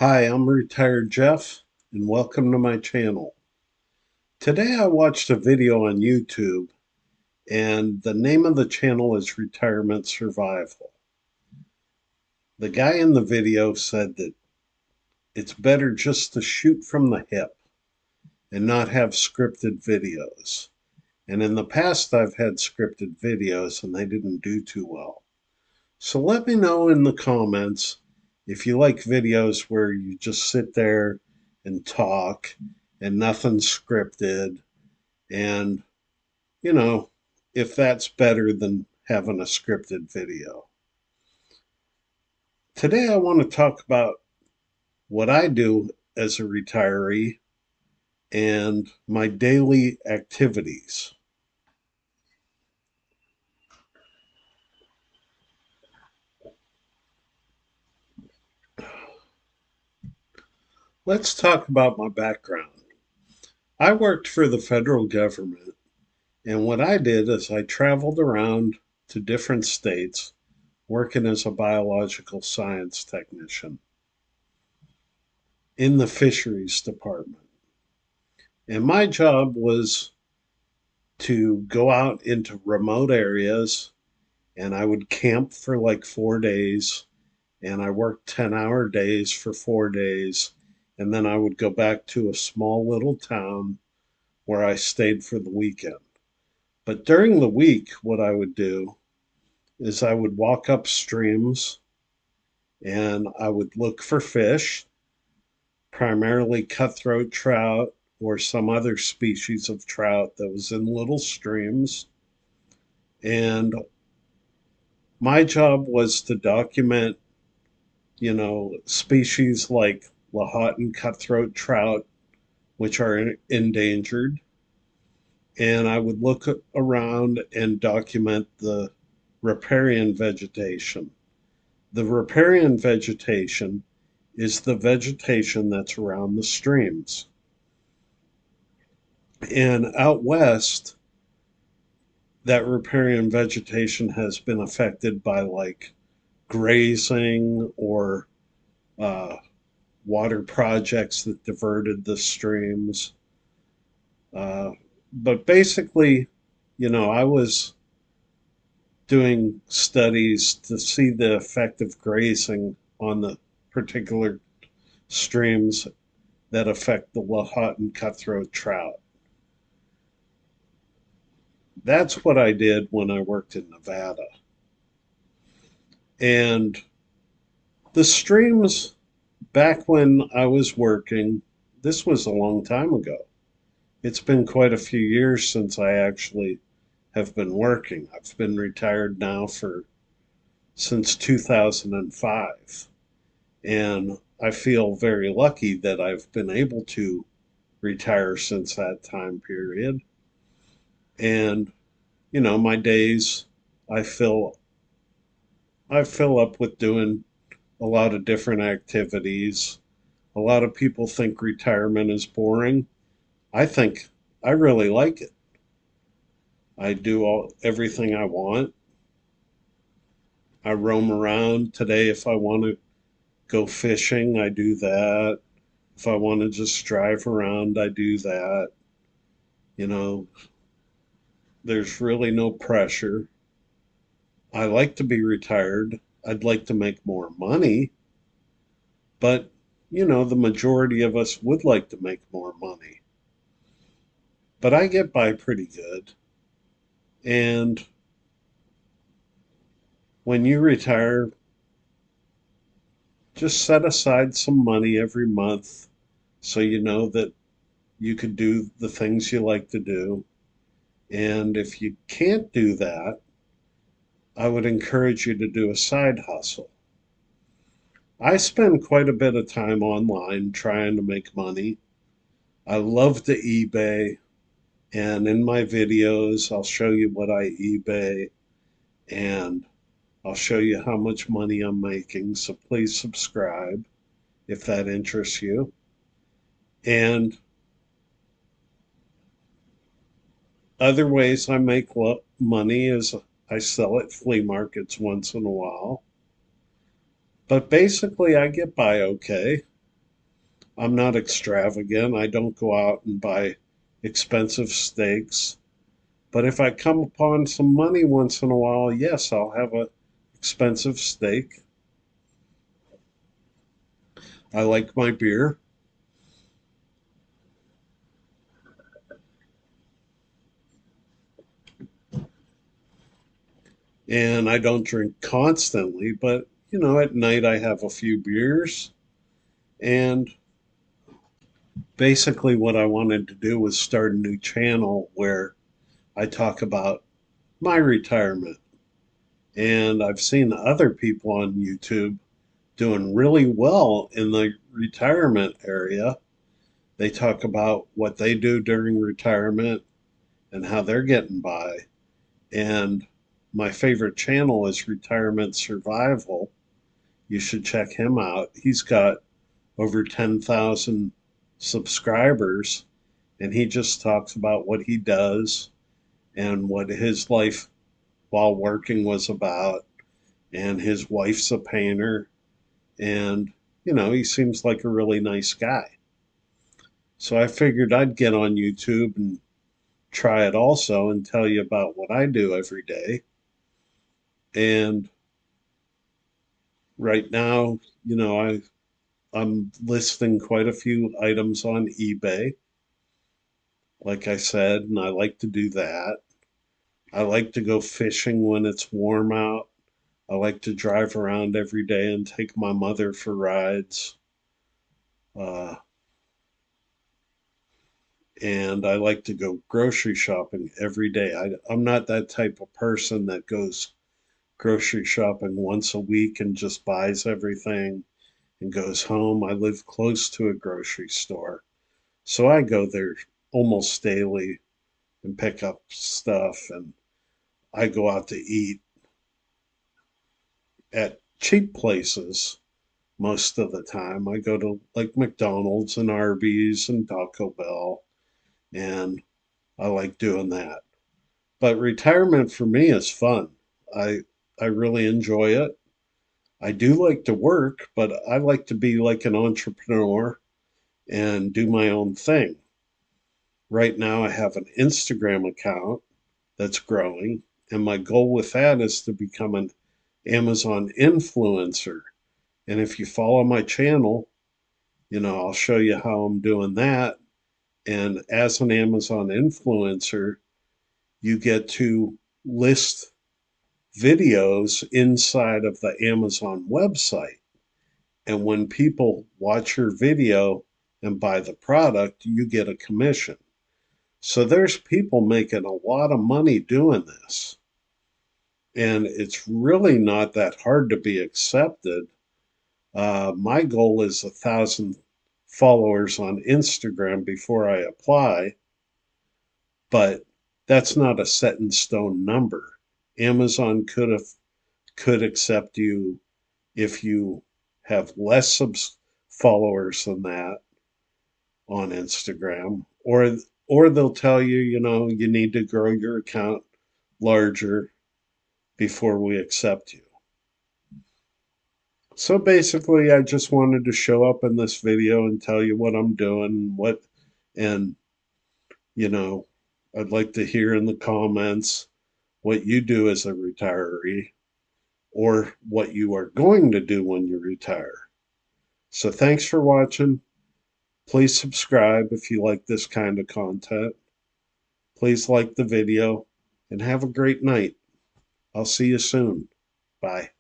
Hi, I'm Retired Jeff, and welcome to my channel. Today I watched a video on YouTube, and the name of the channel is Retirement Survival. The guy in the video said that it's better just to shoot from the hip and not have scripted videos. And in the past, I've had scripted videos, and they didn't do too well. So let me know in the comments if you like videos where you just sit there and talk and nothing's scripted, and you know, if that's better than having a scripted video. Today I want to talk about what I do as a retiree and my daily activities. Let's talk about my background. I worked for the federal government, and what I did is I traveled around to different states working as a biological science technician in the fisheries department. And my job was to go out into remote areas, and I would camp for like 4 days, and I worked 10-hour days for 4 days, and then I would go back to a small little town where I stayed for the weekend. But during the week, what I would do is I would walk up streams and I would look for fish, primarily cutthroat trout or some other species of trout that was in little streams. And my job was to document, species like Lahontan cutthroat trout, which are endangered. And I would look around and document the riparian vegetation. The riparian vegetation is the vegetation that's around the streams. And out west, that riparian vegetation has been affected by like grazing or uh, water projects that diverted the streams. Uh, but basically, I was doing studies to see the effect of grazing on the particular streams that affect the Lahontan cutthroat trout. That's what I did when I worked in Nevada. And the streams back when I was working, this was a long time ago. It's been quite a few years since I actually have been working. I've been retired now for since 2005. And I feel very lucky that I've been able to retire since that time period. And, my days I fill I fill up with doing a lot of different activities. A lot of people think retirement is boring. I think I really like it. I do everything I want. I roam around. Today, if I want to go fishing, I do that. If I want to just drive around, I do that. You know, there's really no pressure. I like to be retired. I'd like to make more money, but the majority of us would like to make more money. But I get by pretty good. And when you retire, just set aside some money every month so you know that you could do the things you like to do. And if you can't do that, I would encourage you to do a side hustle. I spend quite a bit of time online trying to make money. I love to eBay, and in my videos, I'll show you what I eBay and I'll show you how much money I'm making. So please subscribe if that interests you. And other ways I make money is I sell at flea markets once in a while. But basically, I get by okay. I'm not extravagant. I don't go out and buy expensive steaks. But if I come upon some money once in a while, yes, I'll have a expensive steak. I like my beer, and I don't drink constantly, but at night I have a few beers. And basically, what I wanted to do was start a new channel where I talk about my retirement. And I've seen other people on YouTube doing really well in the retirement area. They talk about what they do during retirement and how they're getting by. And my favorite channel is Retirement Survival. You should check him out. He's got over 10,000 subscribers, and he just talks about what he does and what his life while working was about. And his wife's a painter, and he seems like a really nice guy. So I figured I'd get on YouTube and try it also and tell you about what I do every day. And right now, I'm listing quite a few items on eBay, like I said, and I like to do that. I like to go fishing when it's warm out. I like to drive around every day and take my mother for rides. Uh, and I like to go grocery shopping every day. I'm not that type of person that goes grocery shopping once a week and just buys everything and goes home. I live close to a grocery store, so I go there almost daily and pick up stuff. And I go out to eat at cheap places most of the time. I go to like McDonald's and Arby's and Taco Bell, and I like doing that. But retirement for me is fun. I I really enjoy it. I do like to work, but I like to be like an entrepreneur and do my own thing. Right now I have an Instagram account that's growing, and my goal with that is to become an Amazon influencer. And if you follow my channel, I'll show you how I'm doing that. And as an Amazon influencer, you get to list videos inside of the Amazon website. And when people watch your video and buy the product, you get a commission. So there's people making a lot of money doing this. And it's really not that hard to be accepted. My goal is 1,000 followers on Instagram before I apply, but that's not a set in stone number. Amazon could accept you if you have less followers than that on Instagram, or they'll tell you, you need to grow your account larger before we accept you. So basically, I just wanted to show up in this video and tell you what I'm doing, and you know, I'd like to hear in the comments what you do as a retiree or what you are going to do when you retire. So thanks for watching. Please subscribe if you like this kind of content. Please like the video and have a great night. I'll see you soon. Bye.